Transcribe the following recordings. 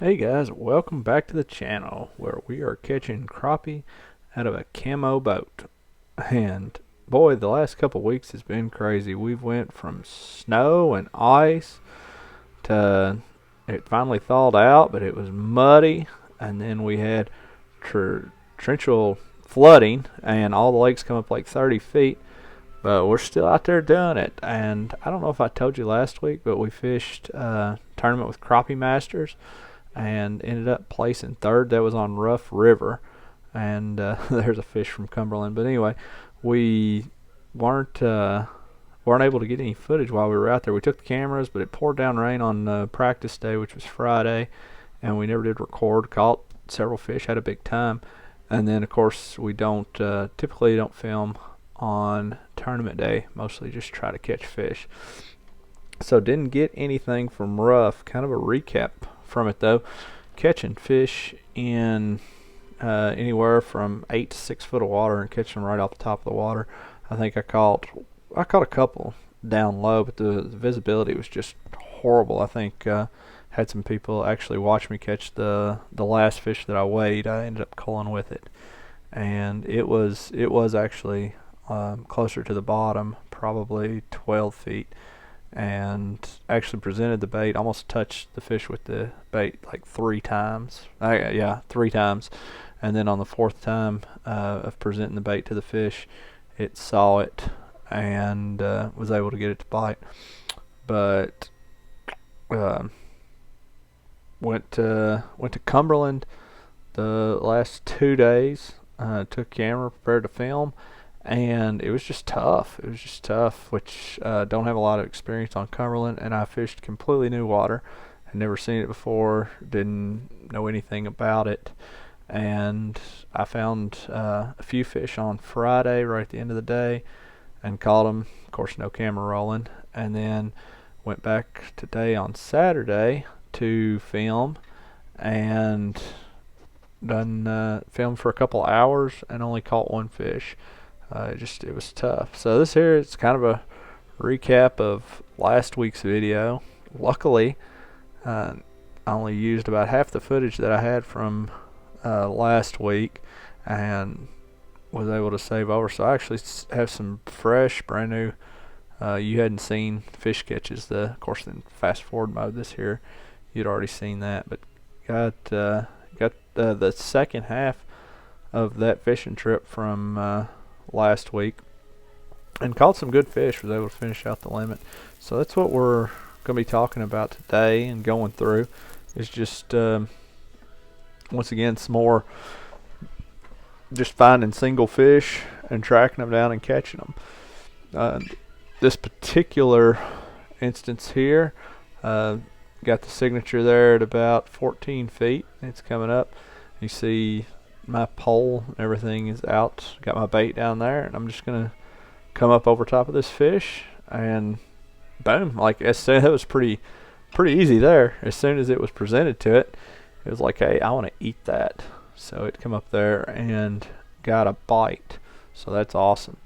Hey guys, welcome back to the channel where we are catching crappie out of a camo boat. And boy, the last couple weeks has been crazy. We've went from snow and ice to it finally thawed out, but it was muddy, and then we had torrential flooding, and all the lakes come up like 30 feet. But we're still out there doing it. And I don't know if I told you last week, but we fished a tournament with Crappie Masters and ended up placing third. That was on Rough River, and there's a fish from Cumberland. But anyway, we weren't weren't able to get any footage while we were out there. We took the cameras, but it poured down rain on practice day, which was Friday, and we never did record. Caught several fish, had a big time, and then of course we don't typically don't film on tournament day. Mostly just try to catch fish. So didn't get anything from Rough. Kind of a recap from it though. Catching fish in anywhere from 8 to 6 foot of water and catching them right off the top of the water. I think I caught a couple down low, but the visibility was just horrible. I think had some people actually watch me catch the last fish that I weighed. I ended up culling with it, and it was actually closer to the bottom, probably 12 feet, and actually presented the bait, almost touched the fish with the bait like 3 times. Yeah, 3 times. And then on the fourth time of presenting the bait to the fish, it saw it and was able to get it to bite. But went to Cumberland the last 2 days. Took camera, prepared to film, and it was just tough. It was just tough, which don't have a lot of experience on Cumberland, and I fished completely new water. Had never seen it before, didn't know anything about it, and I found a few fish on Friday right at the end of the day and caught them. Of course, no camera rolling, and then went back today on Saturday to film and done filmed for a couple hours and only caught one fish. It was tough. So this here is kind of a recap of last week's video. Luckily, I only used about half the footage that I had from last week and was able to save over. So I actually have some fresh, brand new. You hadn't seen fish catches. Of course, in fast forward mode, this here you'd already seen that, but got the second half of that fishing trip from last week and caught some good fish. Was able to finish out the limit. So that's what we're going to be talking about today and going through is just once again some more just finding single fish and tracking them down and catching them. This particular instance here got the signature there at about 14 feet. It's coming up. You see my pole and everything is out. Got my bait down there, and I'm just gonna come up over top of this fish and boom. Like as soon it was pretty easy there. As soon as it was presented to it, it was like, hey, I want to eat that. So it come up there and got a bite. So that's awesome.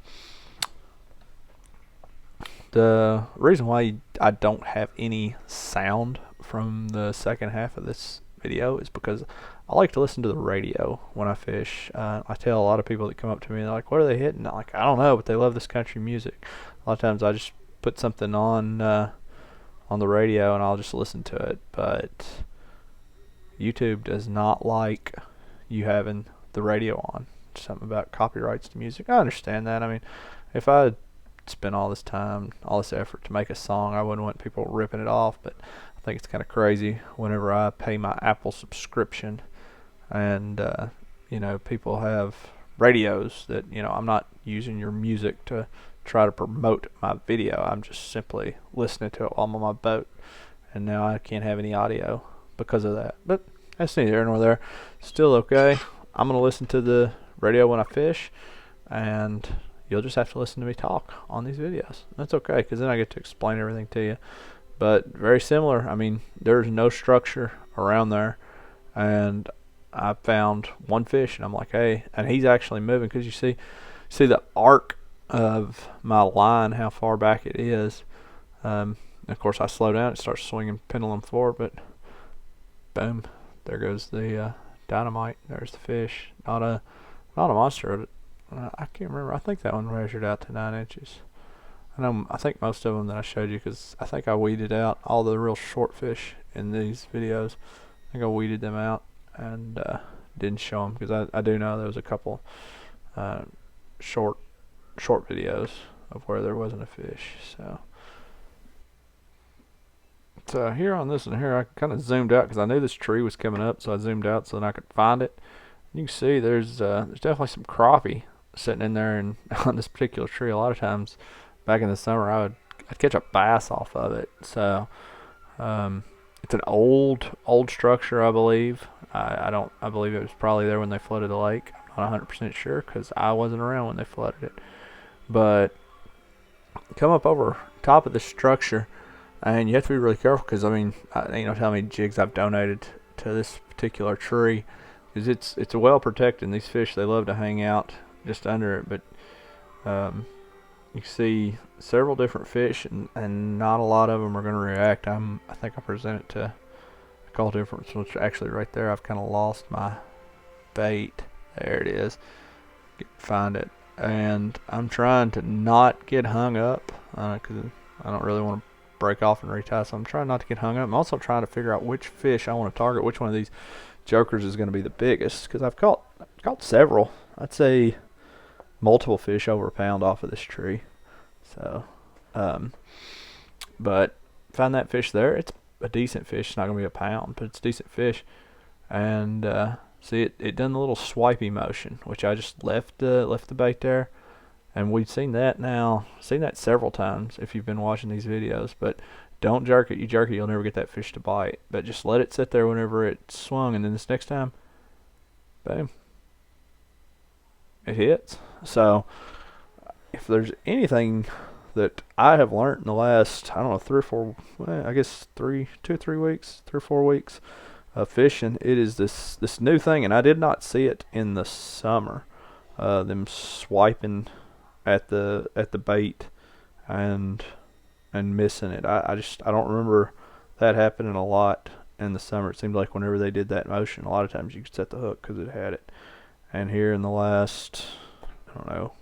The reason why I don't have any sound from the second half of this video is because I like to listen to the radio when I fish. I tell a lot of people that come up to me, they're like, what are they hitting? I'm like, I don't know, but they love this country music. A lot of times I just put something on the radio and I'll just listen to it. But YouTube does not like you having the radio on. Something about copyrights to music. I understand that. I mean, if I spent all this time, all this effort to make a song, I wouldn't want people ripping it off. But I think it's kind of crazy whenever I pay my Apple subscription and people have radios that I'm not using your music to try to promote my video. I'm just simply listening to it while I'm on my boat, and now I can't have any audio because of that. But that's neither here nor there. Still okay. I'm gonna listen to the radio when I fish, and you'll just have to listen to me talk on these videos. That's okay, because then I get to explain everything to you. But very similar. I mean, there's no structure around there, and I found one fish, and I'm like, hey, and he's actually moving, because you see the arc of my line, how far back it is. Of course, I slow down, it starts swinging pendulum forward, but boom, there goes the dynamite. There's the fish. Not a monster. I can't remember. I think that one measured out to 9 inches. I think most of them that I showed you, because I think I weeded out all the real short fish in these videos. I think I weeded them out and didn't show them, because I do know there was a couple short videos of where there wasn't a fish. So here on this one here, I kind of zoomed out because I knew this tree was coming up, so I zoomed out so that I could find it. You can see there's definitely some crappie sitting in there, and on this particular tree, a lot of times back in the summer, I'd catch a bass off of it. So it's an old structure, I believe. I believe it was probably there when they flooded the lake. I'm not 100% sure because I wasn't around when they flooded it. But come up over top of the structure, and you have to be really careful because, I mean, you know how many jigs I've donated to this particular tree, because it's well protected, and these fish, they love to hang out just under it. But you can see several different fish, and not a lot of them are going to react. I think I presented to a call difference, which actually right there I've kind of lost my bait. There it is. Find it. And I'm trying to not get hung up because I don't really want to break off and retie, so I'm trying not to get hung up. I'm also trying to figure out which fish I want to target, which one of these jokers is going to be the biggest, because I've caught several. I'd say multiple fish over a pound off of this tree. So but find that fish there. It's a decent fish. It's not going to be a pound, but it's a decent fish. And see, it done the little swipey motion, which I just left the bait there. And we've seen that several times if you've been watching these videos. But don't jerk it. You jerk it, you'll never get that fish to bite. But just let it sit there whenever it swung, and then this next time, boom, it hits. So if there's anything that I have learned in the last, I don't know, 3 or 4, well, I guess 2 or 3 weeks, 3 or 4 weeks of fishing, it is this new thing, and I did not see it in the summer. Them swiping at the bait and missing it. I don't remember that happening a lot in the summer. It seemed like whenever they did that motion, a lot of times you could set the hook because it had it. And here in the last, I don't know,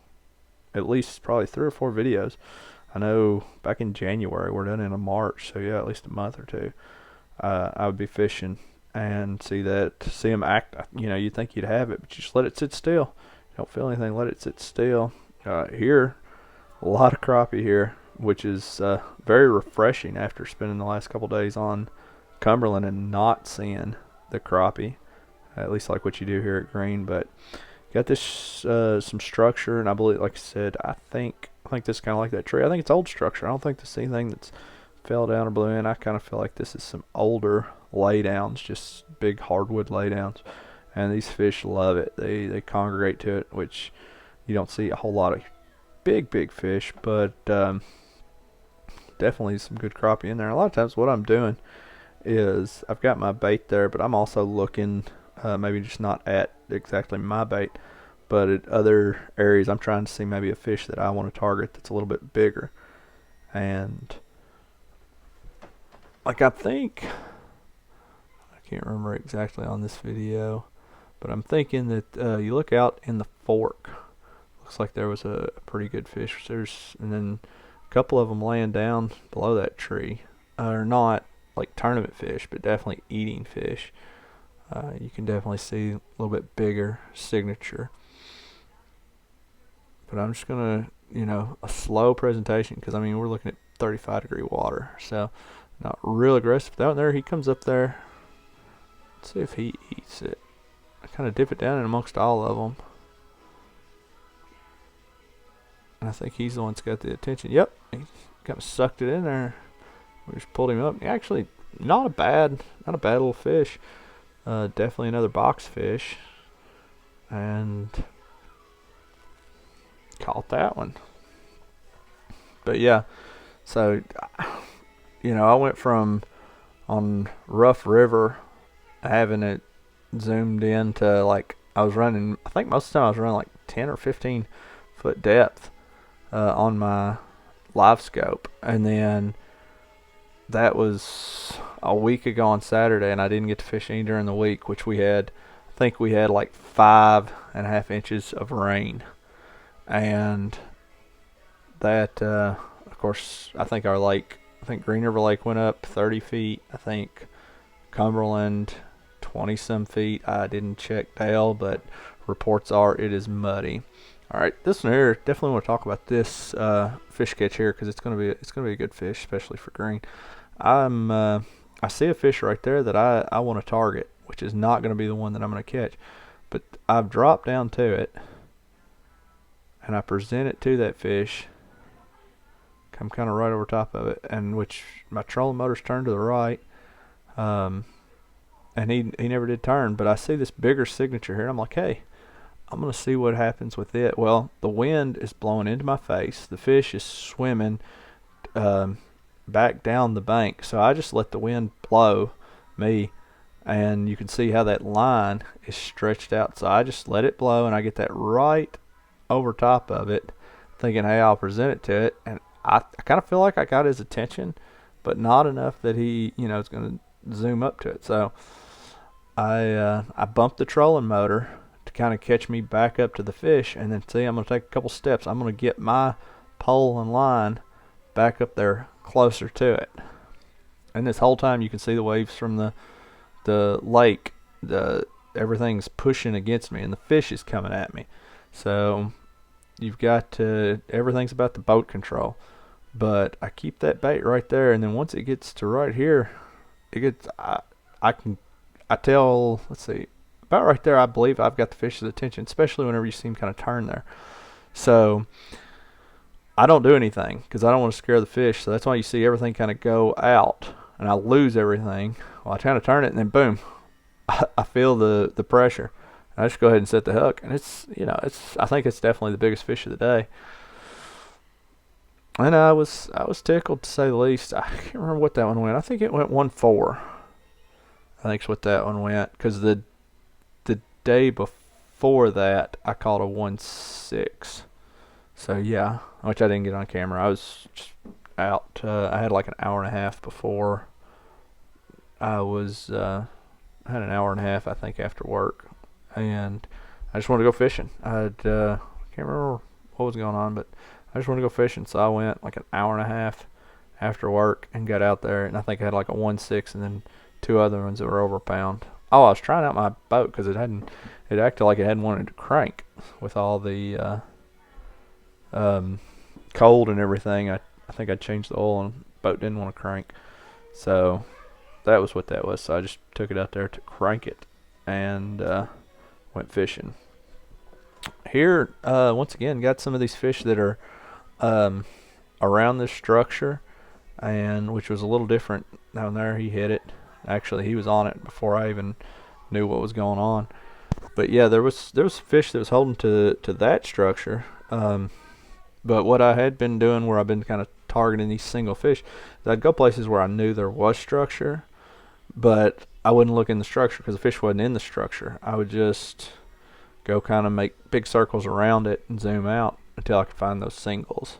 at least probably 3 or 4 videos. I know back in January, we're done in March, so yeah, at least a month or two. I would be fishing and see them act. You know, you'd think you'd have it, but you just let it sit still. You don't feel anything, let it sit still. Here, a lot of crappie here, which is very refreshing after spending the last couple days on Cumberland and not seeing the crappie, at least like what you do here at Green. But got this some structure, and I believe, like I said, I think this is kind of like that tree. I think it's old structure. I don't think this is anything that's fell down or blew in. I kind of feel like this is some older laydowns, just big hardwood laydowns, and these fish love it. They congregate to it, which you don't see a whole lot of big fish, but definitely some good crappie in there. A lot of times what I'm doing is I've got my bait there, but I'm also looking maybe just not at exactly my bait, but at other areas. I'm trying to see maybe a fish that I want to target that's a little bit bigger. And like, I think, I can't remember exactly on this video, but I'm thinking that you look out in the fork. Looks like there was a pretty good fish. And then a couple of them laying down below that tree are not like tournament fish, but definitely eating fish. You can definitely see a little bit bigger signature. But I'm just gonna, a slow presentation, because I mean we're looking at 35-degree water, so not real aggressive. Down there, he comes up there. Let's see if he eats it. I kind of dip it down in amongst all of them. And I think he's the one that's got the attention. Yep, he kind of sucked it in there. We just pulled him up. Actually, not a bad little fish. Definitely another box fish. And caught that one. But yeah, so I went from on Rough River having it zoomed in to like I think most of the time I was running like 10 or 15 foot depth on my Livescope, and then that was a week ago on Saturday, and I didn't get to fish any during the week, which I think we had like 5.5 inches of rain. And that, of course, I think Green River Lake went up 30 feet. I think Cumberland 20 some feet. I didn't check Dale, but reports are it is muddy. All right, this one here, definitely want to talk about this fish catch here because it's gonna be a good fish, especially for green. I see a fish right there that I want to target, which is not going to be the one that I'm going to catch, but I've dropped down to it and I present it to that fish. Come kind of right over top of it, and which my trolling motor's turned to the right, and he never did turn, but I see this bigger signature here, and I'm like, hey, I'm going to see what happens with it. Well, the wind is blowing into my face. The fish is swimming back down the bank. So I just let the wind blow me, and you can see how that line is stretched out. So I just let it blow, and I get that right over top of it, thinking, hey, I'll present it to it. And I kind of feel like I got his attention, but not enough that he, is going to zoom up to it. So I bumped the trolling motor to kind of catch me back up to the fish, and then see, I'm going to take a couple steps. I'm going to get my pole and line back up there closer to it. And this whole time you can see the waves from the lake. Everything's pushing against me, and the fish is coming at me. So you've got to, everything's about the boat control. But I keep that bait right there, and then once it gets to right here, I tell, let's see, about right there, I believe I've got the fish's attention, especially whenever you see him kind of turn there. So I don't do anything because I don't want to scare the fish. So that's why you see everything kind of go out, and I lose everything. Well, I try to turn it, and then boom, I feel the pressure. I just go ahead and set the hook, and I think it's definitely the biggest fish of the day. And I was tickled, to say the least. I can't remember what that one went. I think it went 1.4. I think it's what that one went, because the day before that I caught a 1.6. So yeah, which I didn't get on camera. I was just out. I had like an hour and a half before. I had an hour and a half, I think, after work, and I just wanted to go fishing. Can't remember what was going on, but I just wanted to go fishing. So I went like an hour and a half after work and got out there, and I think I had like a 1.6 and then two other ones that were over a pound. Oh, I was trying out my boat because it acted like it hadn't wanted to crank with all the cold and everything. I think I changed the oil and the boat didn't want to crank. So that was what that was. So I just took it out there to crank it and went fishing. Here, once again, got some of these fish that are around this structure, and which was a little different down there. He hit it. Actually, he was on it before I even knew what was going on. But yeah, there was fish that was holding to that structure. But what I had been doing, where I've been kind of targeting these single fish, is I'd go places where I knew there was structure, but I wouldn't look in the structure because the fish wasn't in the structure. I would just go kind of make big circles around it and zoom out until I could find those singles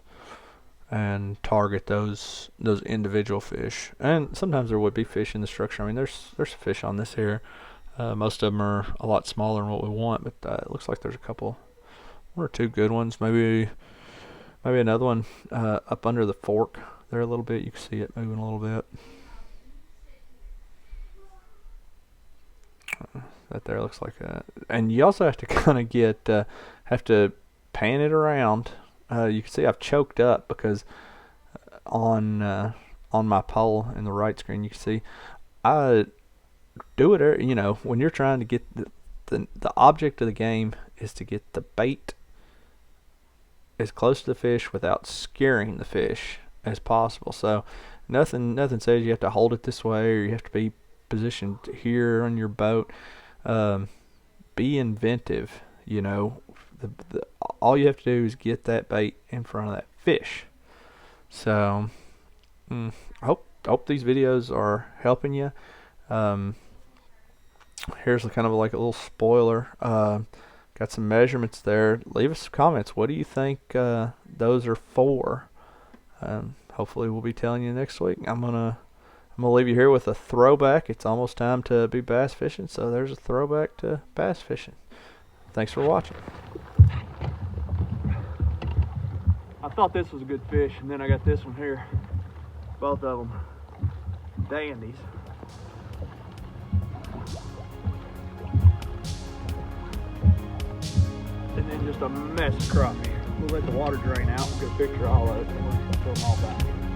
and target those individual fish. And sometimes there would be fish in the structure. I mean, there's fish on this here. Most of them are a lot smaller than what we want, but it looks like there's one or two good ones. Maybe another one up under the fork there a little bit. You can see it moving a little bit. That there looks like a, and you also have to kind of have to pan it around. You can see I've choked up because on my pole in the right screen, you can see I do it. When you're trying to get the object of the game is to get the bait as close to the fish without scaring the fish as possible. So nothing says you have to hold it this way or you have to be positioned here on your boat. Be inventive. All you have to do is get that bait in front of that fish. So I hope these videos are helping you. Here's kind of like a little spoiler. Got some measurements there. Leave us some comments. What do you think those are for? Hopefully we'll be telling you next week. I'm gonna I'm gonna leave you here with a throwback. It's almost time to be bass fishing, so there's a throwback to bass fishing. Thanks for watching. I thought this was a good fish, and then I got this one here. Both of them dandies. And then just a mess of crappie. We'll let the water drain out. We'll get a picture of all of it, and we'll fill them all back.